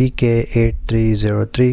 PK8303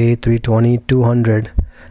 A320-200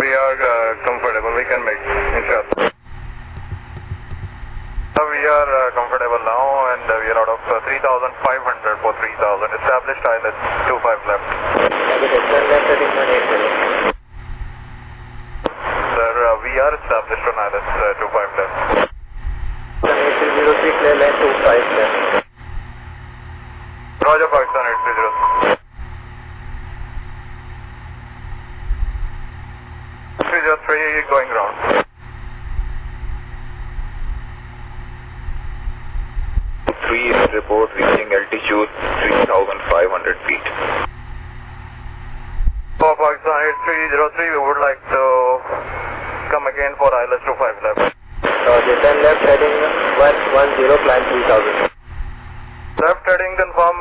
We are comfortable. We can make inshallah. So we are comfortable now, and we are out of 3,500 for 3,000. Established ILS 25 left. Sir, we are established on ILS 25 left. 8303 clear line 25 left. Roger, Pakistan 8303. 303 going round. 3 report reaching altitude 3,500 feet. For Pakistan 8303, we would like to come again for ILS 25 left. Roger, 10 left heading 110 climb 3000. Left heading confirm.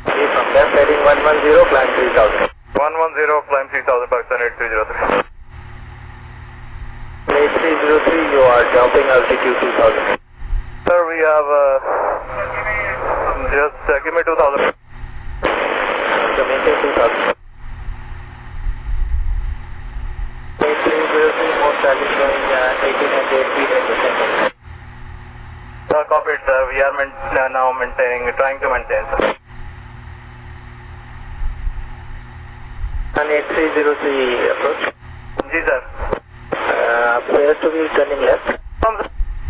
From left heading 110 climb 3000. 110 climb 3000 Pakistan 8303. 8303, you are jumping altitude 2000. Sir, we have just give me 2000. So maintain 2000. 8303, most traffic showing 1800 feet at the center. Copy it, sir. We are now trying to maintain, sir. 8303 approach. Ji, sir. Appears to be turning left.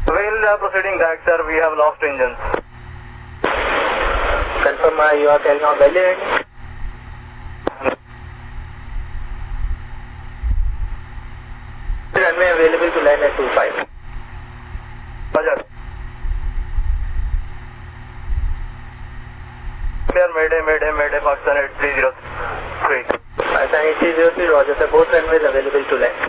While proceeding back, sir, we have lost engines. Confirm you are carrying on belly landing. Runway available to land at 25. Roger. Clear, Mayday, Pakistan 8303. Pakistan 8303, Roger, sir. Both runways available to land.